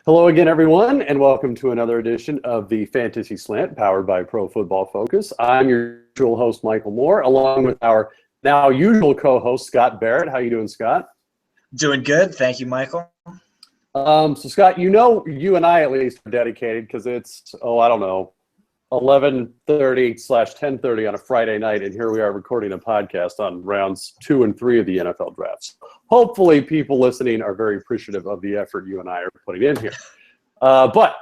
Hello again, everyone, and welcome to another edition of the Fantasy Slant, powered by Pro Football Focus. I'm your usual host, Michael Moore, along with our now usual co-host, Scott Barrett. How you doing, Scott? Doing good. Thank you, Michael. So, Scott, you and I at least are dedicated because it's, 11:30/10:30 on a Friday night, and here we are recording a podcast on rounds 2 and 3 of the NFL drafts. Hopefully people listening are very appreciative of the effort you and I are putting in here. But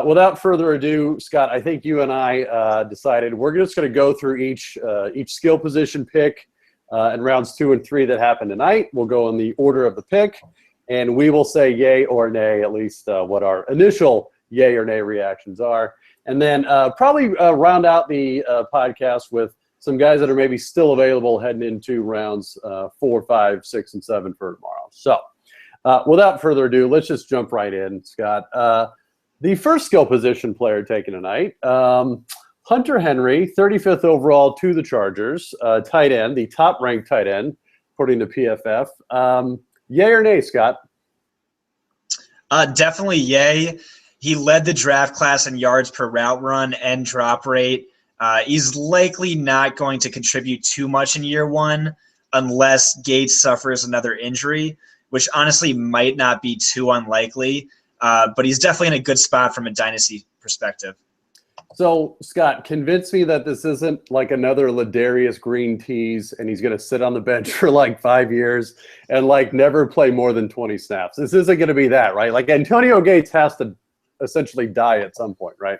without further ado, Scott, I think you and I decided we're just going to go through each skill position pick in rounds 2 and 3 that happened tonight. We'll go in the order of the pick, and we will say yay or nay, at least what our initial yay or nay reactions are. And then probably round out the podcast with some guys that are maybe still available heading into rounds 4, 5, 6, and 7 for tomorrow. So without further ado, let's just jump right in, Scott. The first skill position player taken tonight, Hunter Henry, 35th overall to the Chargers, tight end, the top-ranked tight end, according to PFF. Yay or nay, Scott? Definitely yay. He led the draft class in yards per route run and drop rate. He's likely not going to contribute too much in year one unless Gates suffers another injury, which honestly might not be too unlikely. But he's definitely in a good spot from a dynasty perspective. So, Scott, convince me that this isn't like another Ladarius Green tease and he's going to sit on the bench for like 5 years and like never play more than 20 snaps. This isn't going to be that, right? Like Antonio Gates has to essentially die at some point, right?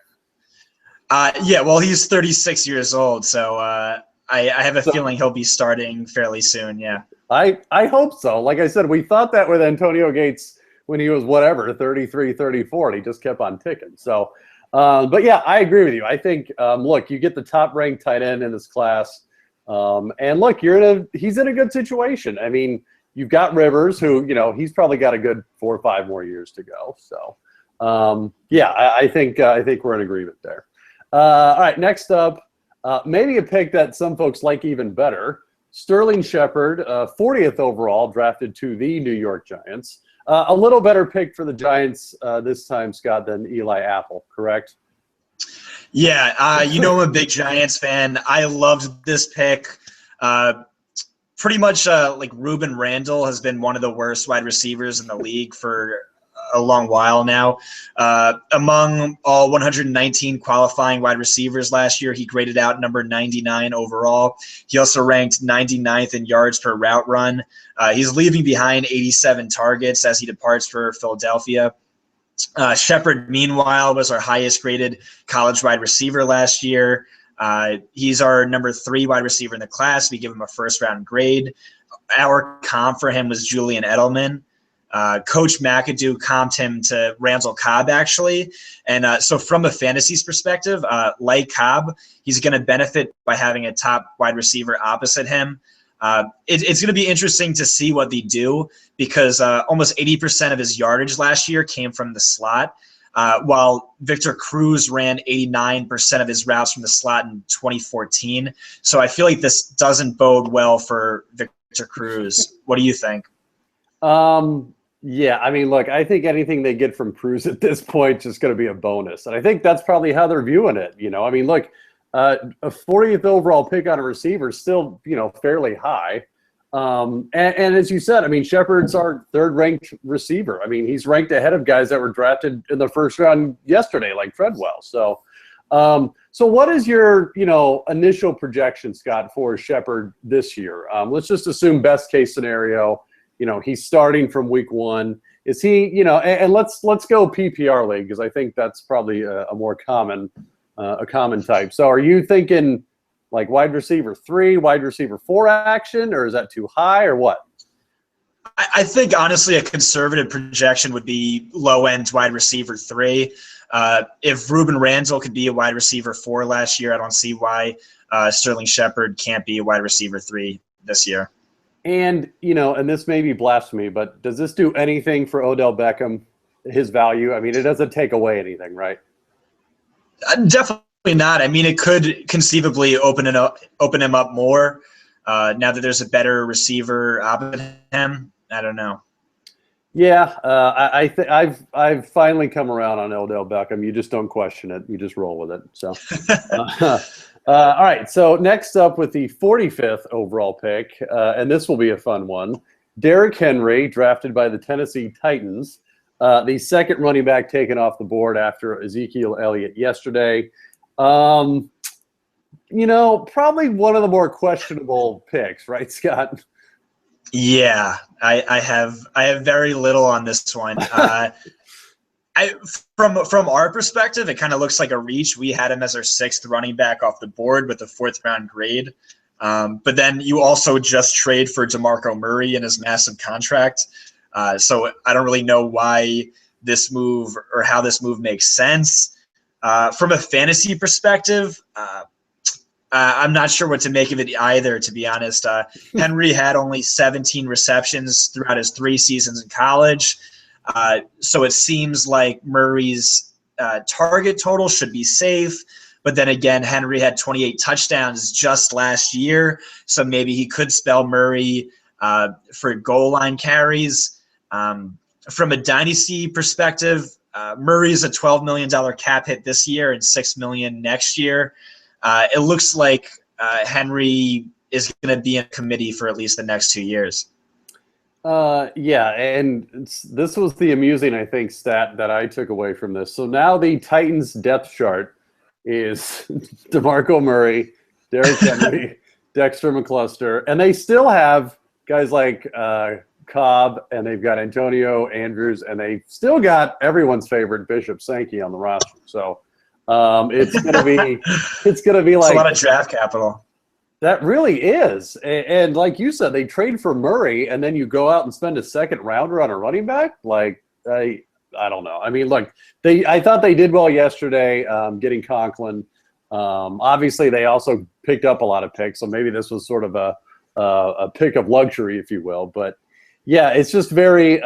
Yeah, well, he's 36 years old, so I have a feeling he'll be starting fairly soon, yeah. I hope so. Like I said, we thought that with Antonio Gates when he was 33, 34, and he just kept on ticking. So, but yeah, I agree with you. I think, look, you get the top-ranked tight end in this class, and look, he's in a good situation. I mean, you've got Rivers, who, he's probably got a good 4 or 5 more years to go. So, yeah, I think we're in agreement there. All right, next up, maybe a pick that some folks like even better. Sterling Shepard, 40th overall, drafted to the New York Giants. A little better pick for the Giants this time, Scott, than Eli Apple, correct? Yeah, I'm a big Giants fan. I loved this pick. Pretty much like Ruben Randle has been one of the worst wide receivers in the league for a long while now. Among all 119 qualifying wide receivers last year, he graded out number 99 overall. He also ranked 99th in yards per route run. He's leaving behind 87 targets as he departs for Philadelphia. Shepard, meanwhile, was our highest graded college wide receiver last year. He's our number 3 wide receiver in the class. We give him a first-round grade. Our comp for him was Julian Edelman. Coach McAdoo comped him to Randall Cobb, actually. And so from a fantasy's perspective, like Cobb, he's going to benefit by having a top wide receiver opposite him. It's going to be interesting to see what they do because almost 80% of his yardage last year came from the slot, while Victor Cruz ran 89% of his routes from the slot in 2014. So I feel like this doesn't bode well for Victor Cruz. What do you think? Yeah, I mean, look, I think anything they get from Cruz at this point is just going to be a bonus. And I think that's probably how they're viewing it. I mean, look, a 40th overall pick on a receiver is still, fairly high. And as you said, I mean, Shepard's our 3rd-ranked receiver. I mean, he's ranked ahead of guys that were drafted in the first round yesterday, like Treadwell. So what is your, initial projection, Scott, for Shepard this year? Let's just assume best case scenario. He's starting from week 1. Is he, and let's go PPR league because I think that's probably a more common type. So are you thinking like wide receiver 3, wide receiver 4 action, or is that too high or what? I think honestly a conservative projection would be low end wide receiver 3. If Ruben Randle could be a wide receiver 4 last year, I don't see why Sterling Shepard can't be a wide receiver 3 this year. And, and this may be blasphemy, but does this do anything for Odell Beckham, his value? I mean, it doesn't take away anything, right? Definitely not. I mean, it could conceivably open him up more now that there's a better receiver opposite him. I don't know. Yeah, I've finally come around on Odell Beckham. You just don't question it; you just roll with it. So, all right. So next up with the 45th overall pick, and this will be a fun one. Derrick Henry, drafted by the Tennessee Titans, the second running back taken off the board after Ezekiel Elliott yesterday. Probably one of the more questionable picks, right, Scott? Yeah, I have very little on this one. From our perspective, it kind of looks like a reach. We had him as our 6th running back off the board with a 4th round grade. But then you also just trade for DeMarco Murray in his massive contract. So I don't really know why this move or how this move makes sense. From a fantasy perspective, I'm not sure what to make of it either, to be honest. Henry had only 17 receptions throughout his 3 seasons in college. So it seems like Murray's target total should be safe. But then again, Henry had 28 touchdowns just last year. So maybe he could spell Murray for goal line carries. From a dynasty perspective, Murray's a $12 million cap hit this year and $6 million next year. It looks like Henry is going to be in committee for at least the next 2 years. Yeah, and this was the amusing, I think, stat that I took away from this. So now the Titans depth chart is DeMarco Murray, Derrick Henry, Dexter McCluster, and they still have guys like Cobb, and they've got Antonio Andrews, and they've still got everyone's favorite Bishop Sankey on the roster. So it's gonna be like it's a lot of draft capital. That really is. And like you said, they trade for Murray, and then you go out and spend a 2nd rounder on a running back. Like I don't know. I mean, look, I thought they did well yesterday, getting Conklin. Obviously, they also picked up a lot of picks, so maybe this was sort of a pick of luxury, if you will. But yeah, it's just very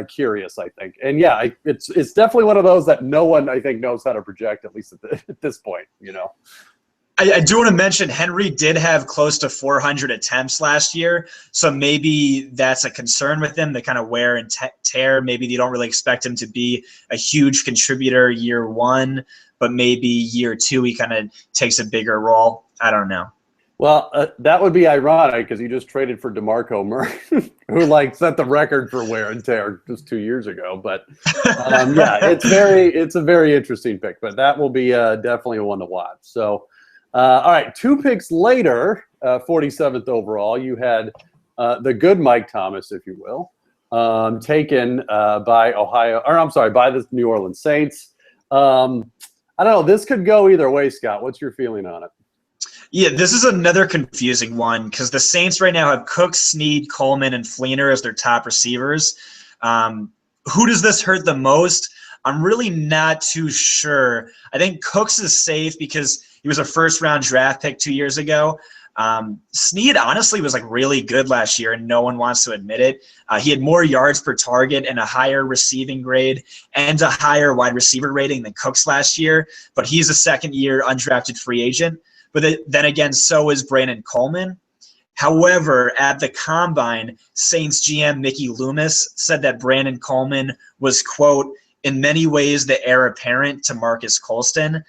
curious, I think. And yeah, it's definitely one of those that no one, I think, knows how to project, at least at this point. I do want to mention Henry did have close to 400 attempts last year, so maybe that's a concern with him, the kind of wear and tear. Maybe you don't really expect him to be a huge contributor year 1, but maybe year 2 he kind of takes a bigger role. I don't know. Well, that would be ironic because he just traded for DeMarco Murray, who set the record for wear and tear just 2 years ago. But yeah, it's a very interesting pick. But that will be definitely one to watch. So. All right, 2 picks later, 47th overall, you had the good Mike Thomas, if you will, taken by the New Orleans Saints. I don't know. This could go either way, Scott. What's your feeling on it? Yeah, this is another confusing one because the Saints right now have Cook, Snead, Coleman, and Fleener as their top receivers. Who does this hurt the most? I'm really not too sure. I think Cooks is safe because he was a 1st-round draft pick 2 years ago. Snead honestly was really good last year, and no one wants to admit it. He had more yards per target and a higher receiving grade and a higher wide receiver rating than Cooks last year, but he's a 2nd-year undrafted free agent. But then again, so is Brandon Coleman. However, at the Combine, Saints GM Mickey Loomis said that Brandon Coleman was, quote, in many ways the heir apparent to Marcus Colston.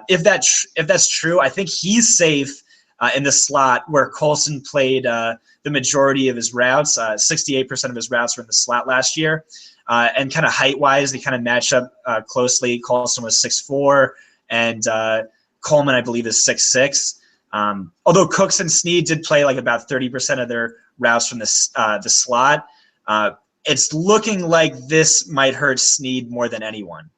If that's true, I think he's safe in the slot where Colston played the majority of his routes. 68% of his routes were in the slot last year. And kind of height-wise, they kind of match up closely. Colston was 6'4", and Coleman, I believe, is 6'6". Although Cooks and Snead did play about 30% of their routes from the slot, it's looking like this might hurt Snead more than anyone.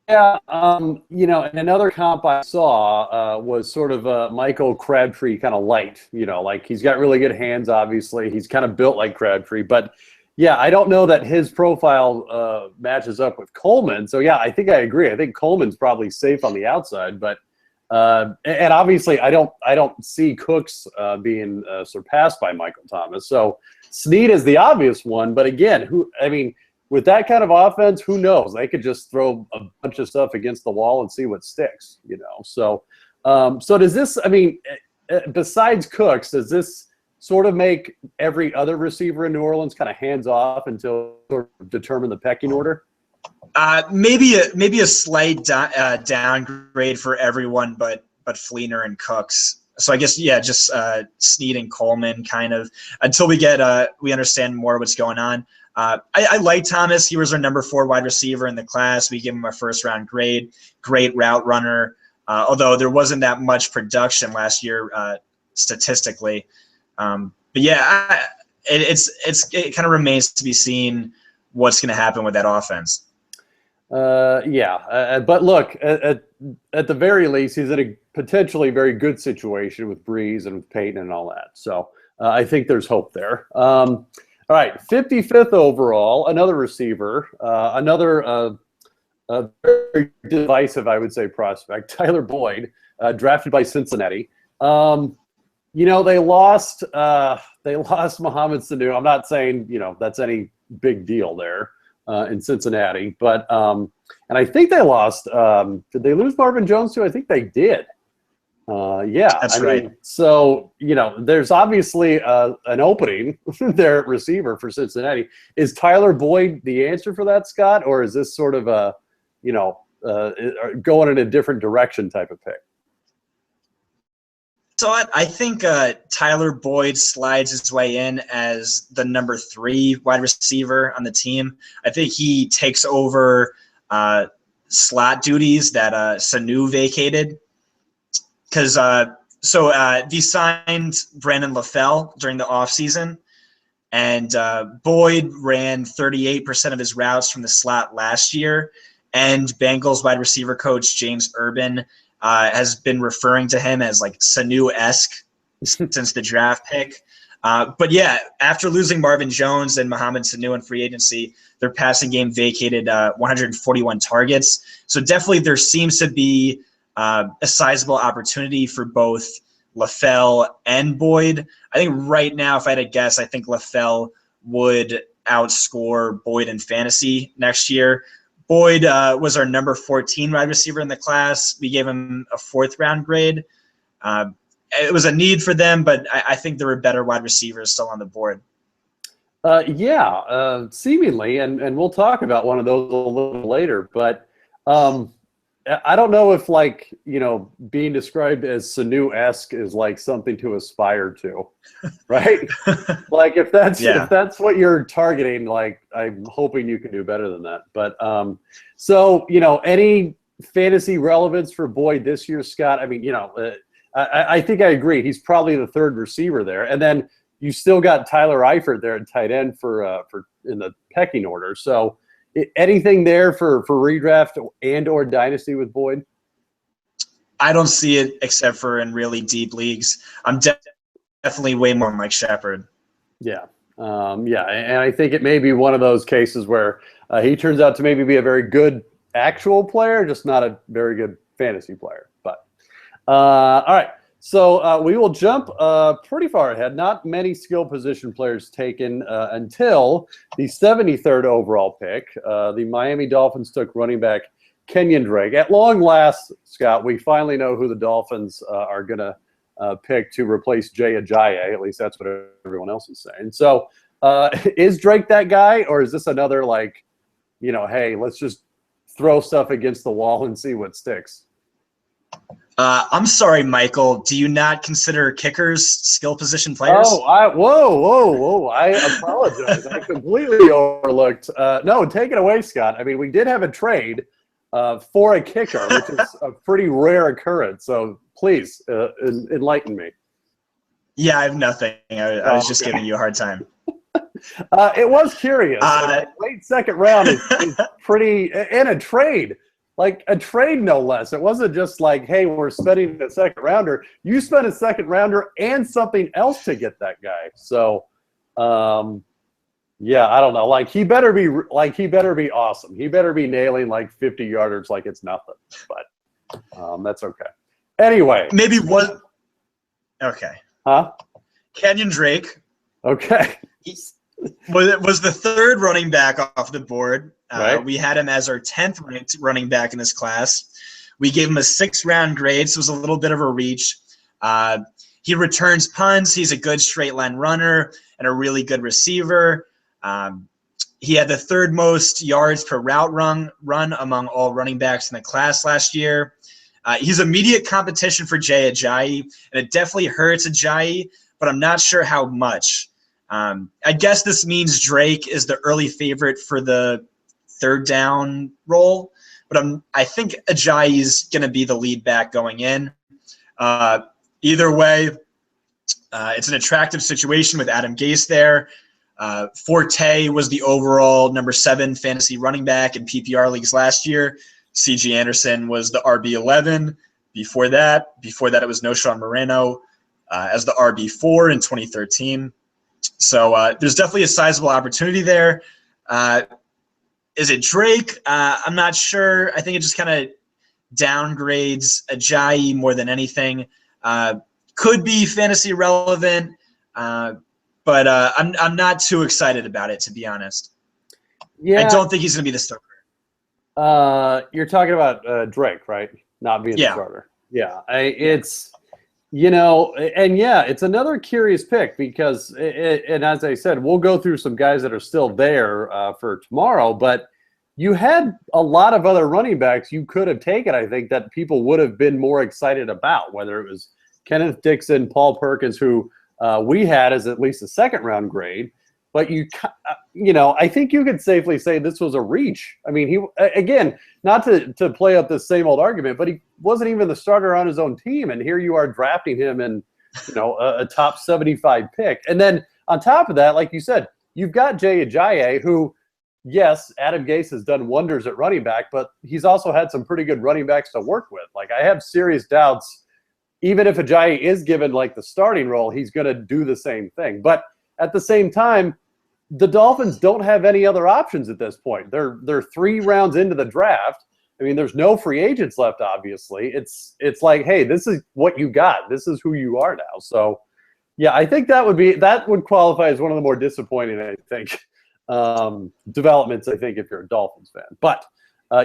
Yeah, and another comp I saw was sort of Michael Crabtree kind of light. He's got really good hands, obviously. He's kind of built like Crabtree. But, yeah, I don't know that his profile matches up with Coleman. So, yeah, I think I agree. I think Coleman's probably safe on the outside. But and obviously I don't see Cooks being surpassed by Michael Thomas. So Snead is the obvious one. But, again, with that kind of offense, who knows? They could just throw a bunch of stuff against the wall and see what sticks, So, so does this? Besides Cooks, does this sort of make every other receiver in New Orleans kind of hands off until sort of determine the pecking order? Maybe a slight downgrade for everyone, but Fleener and Cooks. So I guess just Snead and Coleman kind of until we understand more what's going on. I like Thomas. He was our number 4 wide receiver in the class. We give him a first-round grade. Great route runner. Although there wasn't that much production last year statistically. But yeah, it kind of remains to be seen what's going to happen with that offense. But look, at the very least, he's in a potentially very good situation with Breeze and with Peyton and all that. So I think there's hope there. All right, 55th overall, another receiver, another very divisive, I would say, prospect, Tyler Boyd, drafted by Cincinnati. They lost Mohamed Sanu. I'm not saying that's any big deal there in Cincinnati, but and I think they lost. Did they lose Marvin Jones too? I think they did. That's right. So there's obviously an opening there at receiver for Cincinnati. Is Tyler Boyd the answer for that, Scott, or is this sort of a going in a different direction type of pick? So I think Tyler Boyd slides his way in as the number 3 wide receiver on the team. I think he takes over slot duties that Sanu vacated. Because they signed Brandon LaFell during the offseason, and Boyd ran 38% of his routes from the slot last year. And Bengals wide receiver coach James Urban has been referring to him as like Sanu-esque since the draft pick. But yeah, after losing Marvin Jones and Mohamed Sanu in free agency, their passing game vacated 141 targets. So definitely there seems to be a sizable opportunity for both LaFell and Boyd. I think right now, if I had to guess, I think LaFell would outscore Boyd in fantasy next year. Boyd was our number 14 wide receiver in the class. We gave him a 4th-round grade. It was a need for them, but I think there were better wide receivers still on the board. Seemingly, and we'll talk about one of those a little later. But I don't know if being described as Sanu-esque is like something to aspire to, right? Like if that's what you're targeting, like I'm hoping you can do better than that. But any fantasy relevance for Boyd this year, Scott? I mean, I think I agree. He's probably the 3rd receiver there, and then you still got Tyler Eifert there at tight end for in the pecking order. So. Anything there for redraft and or dynasty with Boyd? I don't see it except for in really deep leagues. I'm definitely way more Mike Shepard. Yeah. And I think it may be one of those cases where he turns out to maybe be a very good actual player, just not a very good fantasy player. But all right. So we will jump pretty far ahead. Not many skill position players taken until the 73rd overall pick. The Miami Dolphins took running back Kenyon Drake. At long last, Scott, we finally know who the Dolphins are going to pick to replace Jay Ajayi. At least that's what everyone else is saying. So is Drake that guy, or is this another hey, let's just throw stuff against the wall and see what sticks? I'm sorry, Michael. Do you not consider kickers skill position players? Oh, whoa. I apologize. I completely overlooked. No, take it away, Scott. I mean, we did have a trade for a kicker, which is a pretty rare occurrence. So please enlighten me. Yeah, I have nothing. I was just giving you a hard time. It was curious. Late 2nd round is pretty – in a trade. Like a trade, no less. It wasn't just like, hey, we're spending a 2nd rounder. You spent a 2nd rounder and something else to get that guy. So, I don't know. He better be awesome. He better be nailing 50 yarders like it's nothing. But that's okay. Anyway, maybe one. Okay. Huh? Kenyon Drake. Okay. Was the 3rd running back off the board. Right. We had him as our 10th ranked running back in this class. We gave him a 6th-round grade, so it was a little bit of a reach. He returns punts. He's a good straight line runner and a really good receiver. He had the third most yards per route run among all running backs in the class last year. He's immediate competition for Jay Ajayi, and it definitely hurts Ajayi, but I'm not sure how much. I guess this means Drake is the early favorite for the third down role, but I think Ajayi is going to be the lead back going in. Either way, it's an attractive situation with Adam Gase there. Forte was the overall number 7 fantasy running back in PPR leagues last year. C.J. Anderson was the RB11. Before that, it was Noshawn Moreno as the RB4 in 2013. So there's definitely a sizable opportunity there. Is it Drake? I'm not sure. I think it just kind of downgrades Ajayi more than anything. Could be fantasy relevant, but I'm not too excited about it, to be honest. Yeah, I don't think he's going to be the starter. You're talking about Drake, right? Not being the starter. Yeah, it's it's another curious pick because, and as I said, we'll go through some guys that are still there for tomorrow, but you had a lot of other running backs you could have taken, I think, that people would have been more excited about, whether it was Kenneth Dixon, Paul Perkins, who we had as at least a second-round grade. But I think you could safely say this was a reach. I mean, he again, not to play up this same old argument, but he wasn't even the starter on his own team, and here you are drafting him in, a top 75 pick. And then on top of that, like you said, you've got Jay Ajayi, who, yes, Adam Gase has done wonders at running back, but he's also had some pretty good running backs to work with. Like, I have serious doubts, even if Ajayi is given like the starting role, he's going to do the same thing. But at the same time, the Dolphins don't have any other options at this point. They're 3 rounds into the draft. I mean, there's no free agents left, obviously. It's like, hey, this is what you got. This is who you are now. So, yeah, I think that would qualify as one of the more disappointing, I think, developments, I think, if you're a Dolphins fan. But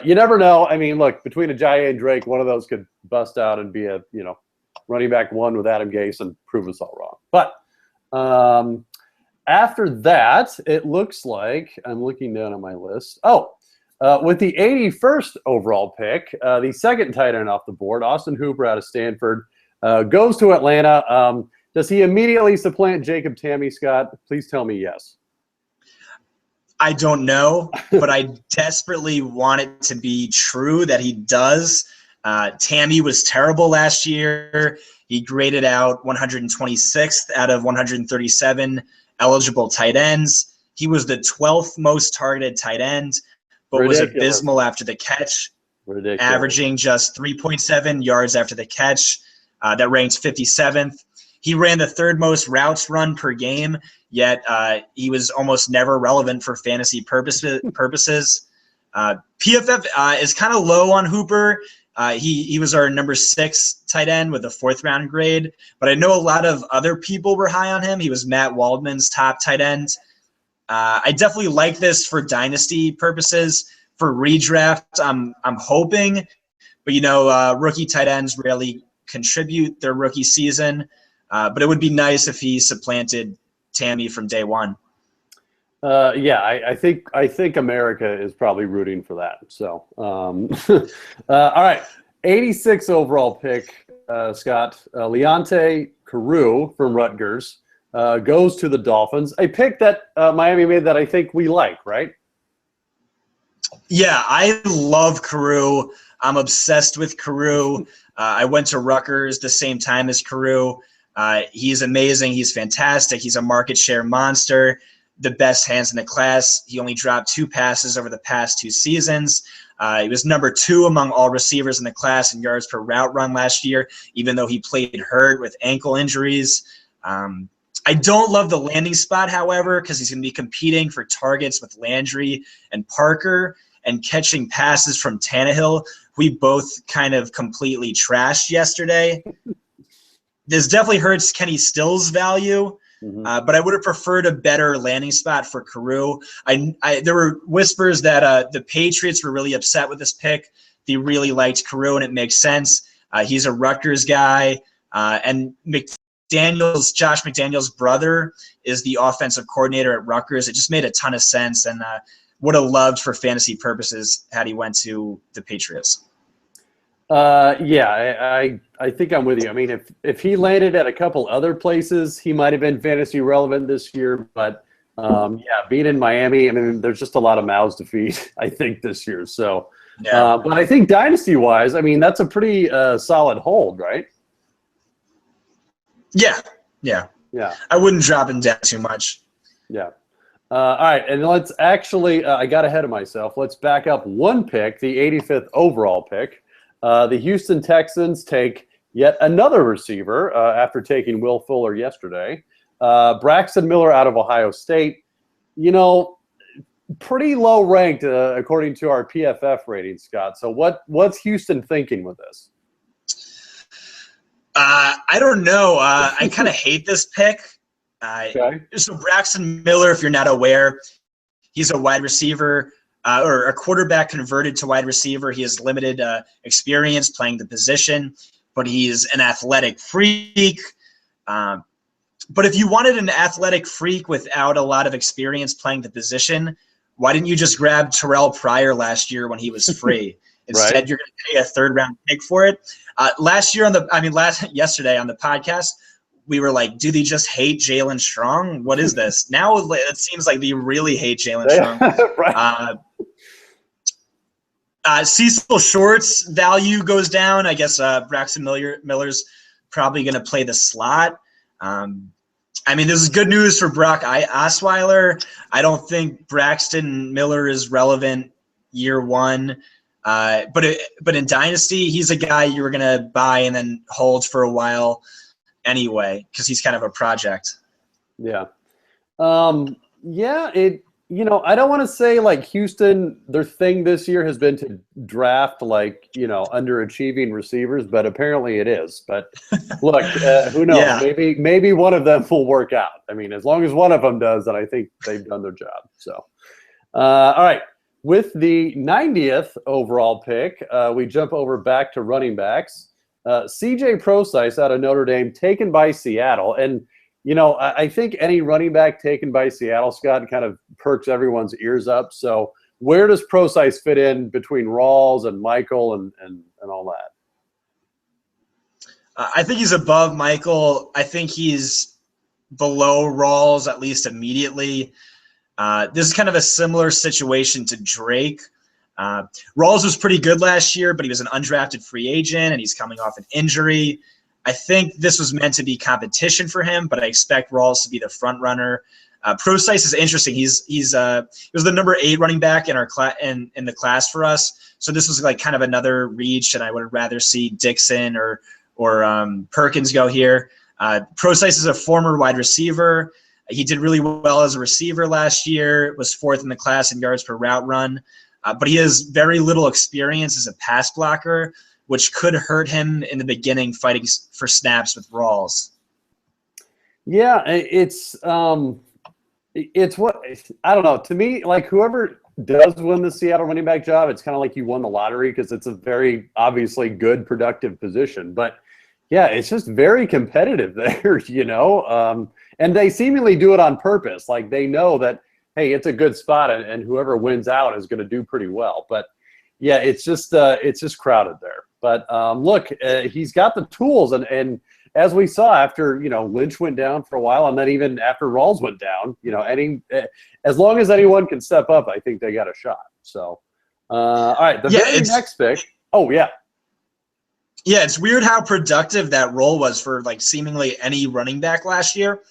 you never know. I mean, look, between Ajayi and Drake, one of those could bust out and be a, running back 1 with Adam Gase and prove us all wrong. But after that, it looks like I'm looking down at my list. With the 81st overall pick, the second tight end off the board, Austin Hooper out of Stanford, goes to Atlanta. Does he immediately supplant Jacob Tamme, Scott? Please tell me yes. I don't know, but I desperately want it to be true that he does. Tamme was terrible last year. He graded out 126th out of 137 eligible tight ends. He was the 12th most targeted tight end, but was abysmal after the catch, averaging just 3.7 yards after the catch. That ranked 57th. He ran the 3rd most routes run per game, yet he was almost never relevant for fantasy purposes. PFF is kind of low on Hooper. He was our number 6 tight end with a 4th round grade, but I know a lot of other people were high on him. He was Matt Waldman's top tight end. I definitely like this for dynasty purposes. For redraft, I'm hoping, but rookie tight ends rarely contribute their rookie season. But it would be nice if he supplanted Tamme from day one. I think America is probably rooting for that. So, all right, 86 overall pick, Scott. Leonte Carroo from Rutgers goes to the Dolphins. A pick that Miami made that I think we like, right? Yeah, I love Carroo. I'm obsessed with Carroo. I went to Rutgers the same time as Carroo. He's amazing. He's fantastic. He's a market share monster. The best hands in the class. He only dropped 2 passes over the past 2 seasons. He was number 2 among all receivers in the class in yards per route run last year, even though he played hurt with ankle injuries. I don't love the landing spot, however, because he's going to be competing for targets with Landry and Parker and catching passes from Tannehill. We both kind of completely trashed yesterday. This definitely hurts Kenny Stills' value. But I would have preferred a better landing spot for Carroo. There were whispers that the Patriots were really upset with this pick. They really liked Carroo, and it makes sense. He's a Rutgers guy, and Josh McDaniels' brother is the offensive coordinator at Rutgers. It just made a ton of sense, and would have loved for fantasy purposes had he went to the Patriots. Yeah, I think I'm with you. I mean, if he landed at a couple other places, he might have been fantasy relevant this year. But yeah, being in Miami, I mean, there's just a lot of mouths to feed, I think, this year. So, yeah. But I think dynasty-wise, I mean, that's a pretty solid hold, right? Yeah. I wouldn't drop him down too much. Yeah. All right, and let's actually I got ahead of myself. Let's back up one pick, the 85th overall pick. The Houston Texans take yet another receiver after taking Will Fuller yesterday. Braxton Miller out of Ohio State. You know, pretty low ranked according to our PFF rating, Scott. So what's Houston thinking with this? I don't know. I kind of hate this pick. Okay. So Braxton Miller, if you're not aware, he's a wide receiver or a quarterback converted to wide receiver. He has limited experience playing the position, but he's an athletic freak. But if you wanted an athletic freak without a lot of experience playing the position, why didn't you just grab Terrell Pryor last year when he was free? Instead, Right. You're going to pay a third-round pick for it. Yesterday on the podcast, we were like, do they just hate Jalen Strong? What is this? Now it seems like they really hate Jalen Strong. Right. Cecil Short's value goes down. I guess Braxton Miller's probably going to play the slot. I mean, this is good news for Brock Osweiler. I don't think Braxton Miller is relevant year one. But in Dynasty, he's a guy you were going to buy and then hold for a while anyway, because he's kind of a project. Yeah. I don't want to say like Houston, their thing this year has been to draft like, underachieving receivers, but apparently it is. But look, who knows? Yeah. Maybe one of them will work out. I mean, as long as one of them does, then I think they've done their job. So, all right. With the 90th overall pick, we jump over back to running backs. CJ Prosise out of Notre Dame, taken by Seattle. And, I think any running back taken by Seattle, Scott, kind of perks everyone's ears up. So where does Prosise fit in between Rawls and Michael and all that? I think he's above Michael. I think he's below Rawls, at least immediately. This is kind of a similar situation to Drake. Rawls was pretty good last year, but he was an undrafted free agent, and he's coming off an injury. I think this was meant to be competition for him, but I expect Rawls to be the front runner. Prosise is interesting. He was the number 8 running back in our in the class for us. So this was like kind of another reach, and I would rather see Dixon or Perkins go here. Prosise is a former wide receiver. He did really well as a receiver last year, was 4th in the class in yards per route run. But he has very little experience as a pass blocker, which could hurt him in the beginning fighting for snaps with Rawls. Yeah, it's what I don't know. To me, like whoever does win the Seattle running back job, it's kind of like you won the lottery because it's a very obviously good, productive position. But yeah, it's just very competitive there, and they seemingly do it on purpose. Like they know that, hey, it's a good spot, and whoever wins out is going to do pretty well. But yeah, it's just crowded there. But look, he's got the tools, and as we saw after Lynch went down for a while, and then even after Rawls went down, as long as anyone can step up, I think they got a shot. So, all right, the very next pick. Oh yeah. Yeah, it's weird how productive that role was for like seemingly any running back last year,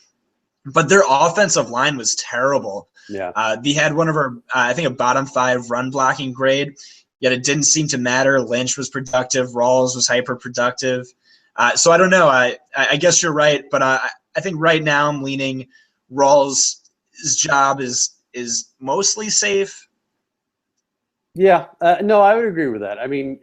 but their offensive line was terrible. Yeah, they had one of our, I think, a bottom 5 run blocking grade. Yet it didn't seem to matter. Lynch was productive. Rawls was hyper productive. So I don't know. I guess you're right, but I think right now I'm leaning Rawls' job is mostly safe. Yeah, no, I would agree with that. I mean,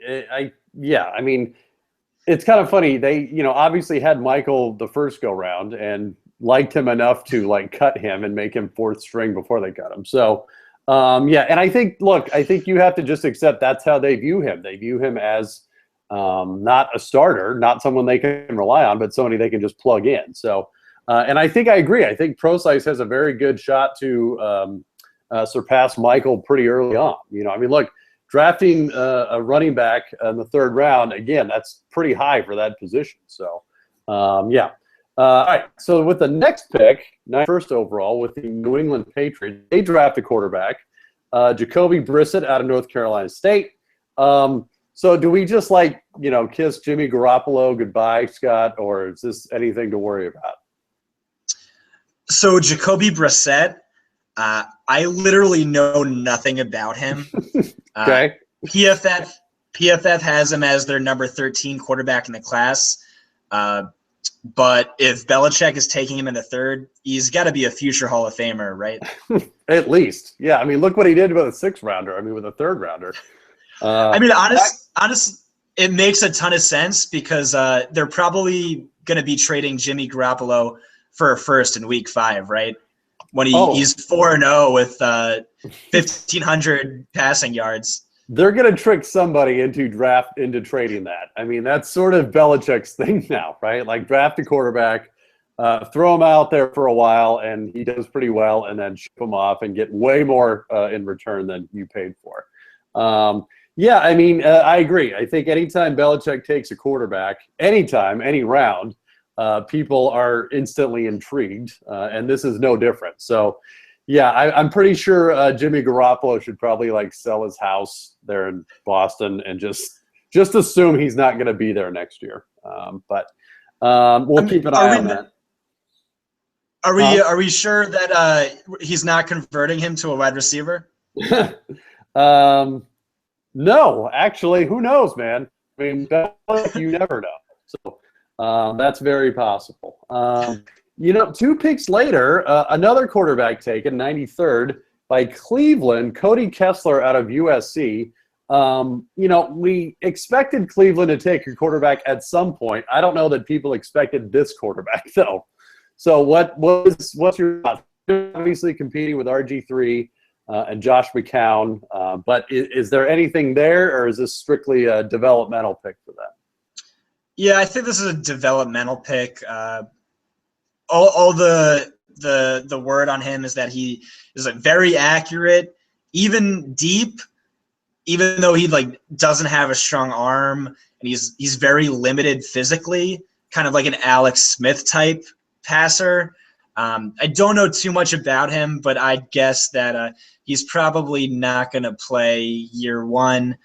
it's kind of funny. They, obviously had Michael the first go round and liked him enough to like cut him and make him 4th string before they cut him. So, and I think you have to just accept that's how they view him. They view him as not a starter, not someone they can rely on, but somebody they can just plug in. So, and I think I agree. I think Prosise has a very good shot to surpass Michael pretty early on. I mean, look, drafting a running back in the third round, again, that's pretty high for that position. So, yeah. All right, so with the next pick, 91st overall, with the New England Patriots, they draft a quarterback, Jacoby Brissett out of North Carolina State. So do we just kiss Jimmy Garoppolo goodbye, Scott, or is this anything to worry about? So Jacoby Brissett, I literally know nothing about him. Okay. PFF has him as their number 13 quarterback in the class. But if Belichick is taking him in the third, he's got to be a future Hall of Famer, right? At least. Yeah, I mean, look what he did with a sixth rounder. I mean, with a third rounder. I mean, honest, it makes a ton of sense because they're probably going to be trading Jimmy Garoppolo for a first in week 5, right? When he's 4-0 with 1,500 passing yards. They're going to trick somebody into trading that. I mean, that's sort of Belichick's thing now, right? Like draft a quarterback, throw him out there for a while, and he does pretty well, and then ship him off and get way more in return than you paid for. Yeah, I mean, I agree. I think anytime Belichick takes a quarterback, anytime, any round, people are instantly intrigued, and this is no different. So, yeah, I'm pretty sure Jimmy Garoppolo should probably sell his house there in Boston and just assume he's not going to be there next year. But we'll keep an eye on that. Are we sure that he's not converting him to a wide receiver? No, actually, who knows, man? I mean, you never know. So that's very possible. 2 picks later, another quarterback taken, 93rd, by Cleveland, Cody Kessler out of USC. We expected Cleveland to take a quarterback at some point. I don't know that people expected this quarterback, though. So what's your thoughts? Obviously competing with RG3 and Josh McCown, but is there anything there, or is this strictly a developmental pick for them? Yeah, I think this is a developmental pick. All the word on him is that he is very accurate, even deep, even though he doesn't have a strong arm, and he's very limited physically, kind of like an Alex Smith type passer. I don't know too much about him, but I guess that he's probably not going to play year 1.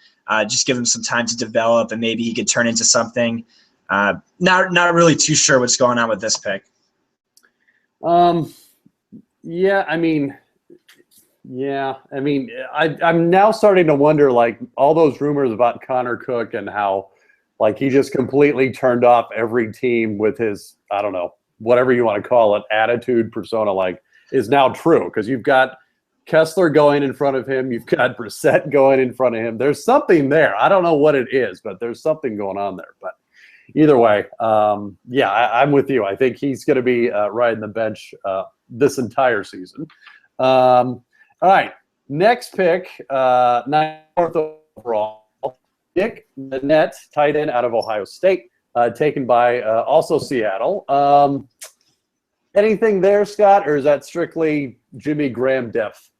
Just give him some time to develop, and maybe he could turn into something. Not really too sure what's going on with this pick. Yeah, I mean, I'm now starting to wonder, all those rumors about Connor Cook and how, he just completely turned off every team with his, I don't know, whatever you want to call it, attitude, persona, is now true. Because you've got Kessler going in front of him. You've got Brissett going in front of him. There's something there. I don't know what it is, but there's something going on there. But either way, I'm with you. I think he's going to be riding the bench this entire season. All right, next pick, 9th overall, Nick Manette, tight end out of Ohio State, taken by also Seattle. Anything there, Scott, or is that strictly Jimmy Graham depth?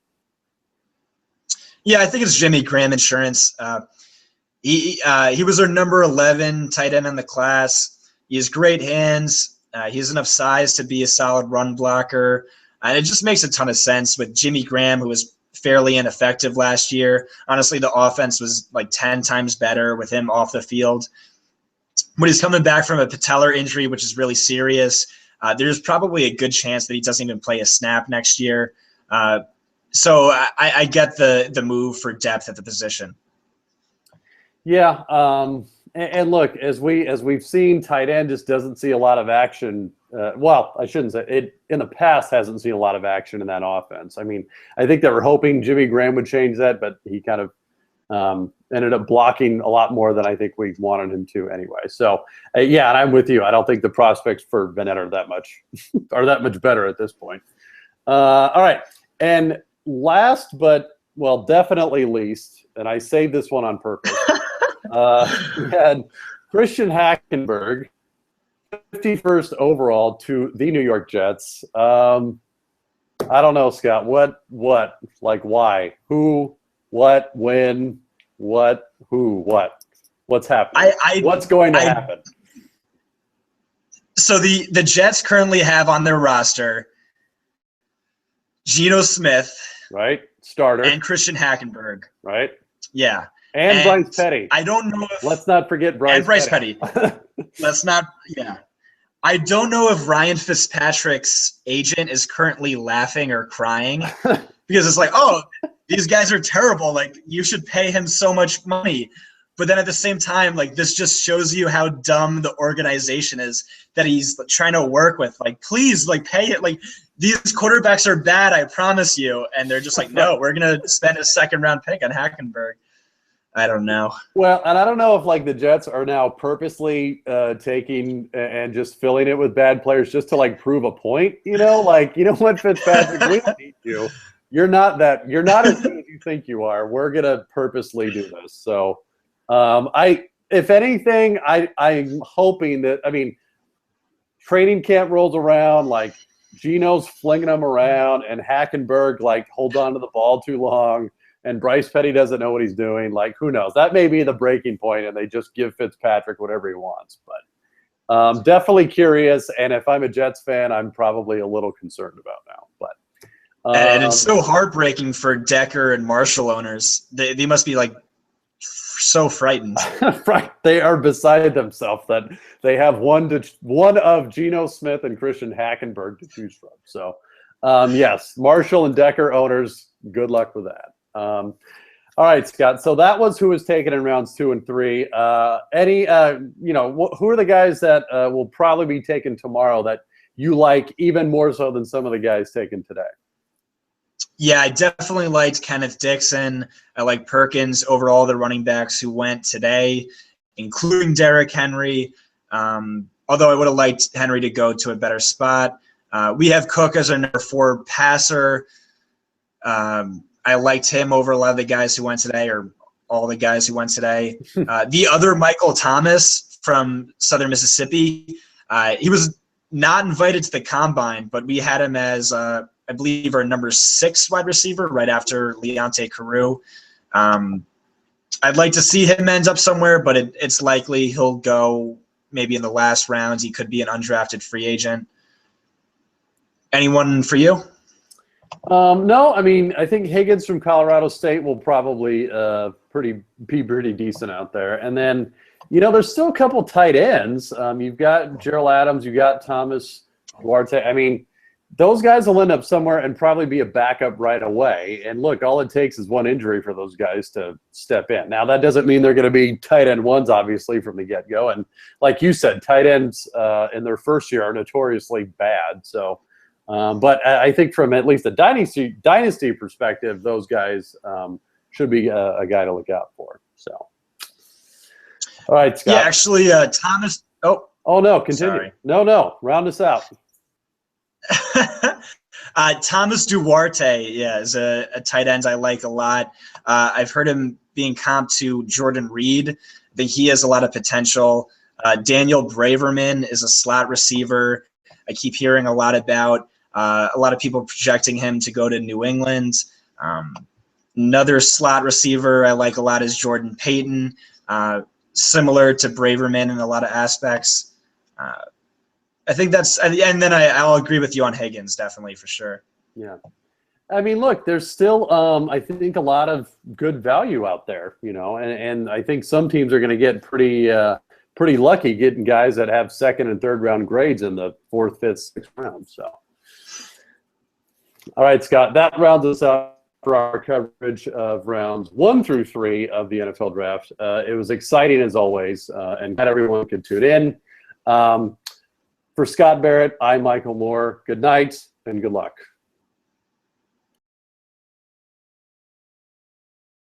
Yeah, I think it's Jimmy Graham insurance. He was our number 11 tight end in the class. He has great hands. He has enough size to be a solid run blocker. And it just makes a ton of sense with Jimmy Graham, who was fairly ineffective last year. Honestly, the offense was 10 times better with him off the field. When he's coming back from a patellar injury, which is really serious, there's probably a good chance that he doesn't even play a snap next year. So I get the move for depth at the position. Yeah, and look, as we've seen, tight end just doesn't see a lot of action. Well, I shouldn't say it. In the past, hasn't seen a lot of action in that offense. I mean, I think they were hoping Jimmy Graham would change that, but he kind of ended up blocking a lot more than I think we wanted him to anyway. So, yeah, and I'm with you. I don't think the prospects for Bennett are that much better at this point. All right, and last but definitely least, and I saved this one on purpose. We had Christian Hackenburg, 51st overall to the New York Jets. I don't know, Scott. What? Like, why? Who? What? When? What? Who? What? What's happening? What's going to happen? So the Jets currently have on their roster Geno Smith, right? Starter. And Christian Hackenburg. Right? Yeah. And Bryce Petty. I don't know if – let's not forget Bryce Petty. Let's not – yeah. I don't know if Ryan Fitzpatrick's agent is currently laughing or crying because it's like, oh, these guys are terrible. Like, you should pay him so much money. But then at the same time, like, this just shows you how dumb the organization is that he's trying to work with. Like, please, like, pay it. Like, these quarterbacks are bad, I promise you. And they're just like, no, we're going to spend a second-round pick on Hackenburg. I don't know. Well, and I don't know if, like, the Jets are now purposely taking and just filling it with bad players just to, like, prove a point. You know, like, you know what, Fitzpatrick, we don't need you. You're not as good as you think you are. We're going to purposely do this. So, if anything, I'm hoping that, I mean, training camp rolls around, like, Geno's flinging them around, and Hackenburg, like, holds on to the ball too long, and Bryce Petty doesn't know what he's doing. Like, who knows? That may be the breaking point, and they just give Fitzpatrick whatever he wants. But definitely curious, and if I'm a Jets fan, I'm probably a little concerned about now. But and it's so heartbreaking for Decker and Marshall owners. They must be, like, so frightened. Right. They are beside themselves that they have one of Geno Smith and Christian Hackenburg to choose from. So, yes, Marshall and Decker owners, good luck with that. All right, Scott. So that was who was taken in rounds 2 and 3. Who are the guys that will probably be taken tomorrow that you like even more so than some of the guys taken today? Yeah, I definitely liked Kenneth Dixon. I like Perkins over all the running backs who went today, including Derrick Henry. Although I would have liked Henry to go to a better spot. We have Cook as our number 4 passer. I liked him over a lot of the guys who went today, or all the guys who went today. The other Michael Thomas from Southern Mississippi, he was not invited to the combine, but we had him as I believe our number 6 wide receiver right after Leonte Carew. I'd like to see him end up somewhere, but it's likely he'll go maybe in the last rounds. He could be an undrafted free agent. Anyone for you? No, I mean, I think Higgins from Colorado State will probably be pretty decent out there. And then, there's still a couple tight ends. You've got Gerald Adams, you've got Thomas Duarte. I mean, those guys will end up somewhere and probably be a backup right away. And look, all it takes is one injury for those guys to step in. Now, that doesn't mean they're going to be tight end ones, obviously, from the get-go. And like you said, tight ends in their first year are notoriously bad. So, but I think from at least a dynasty perspective, those guys should be a guy to look out for. So, all right, Scott. Yeah, actually, Thomas. Oh no, continue. Sorry. No, round us out. Thomas Duarte, is a tight end I like a lot. I've heard him being comped to Jordan Reed. I think he has a lot of potential. Daniel Braverman is a slot receiver I keep hearing a lot about. A lot of people projecting him to go to New England. Another slot receiver I like a lot is Jordan Payton, similar to Braverman in a lot of aspects. I think that's – and then I'll agree with you on Higgins, definitely, for sure. Yeah. I mean, look, there's still, I think, a lot of good value out there, and I think some teams are going to get pretty lucky getting guys that have second and third round grades in the 4th, 5th, 6th round. So, all right, Scott, that rounds us out for our coverage of rounds 1 through 3 of the NFL draft. It was exciting as always, and glad everyone could tune in. For Scott Barrett, I'm Michael Moore. Good night and good luck.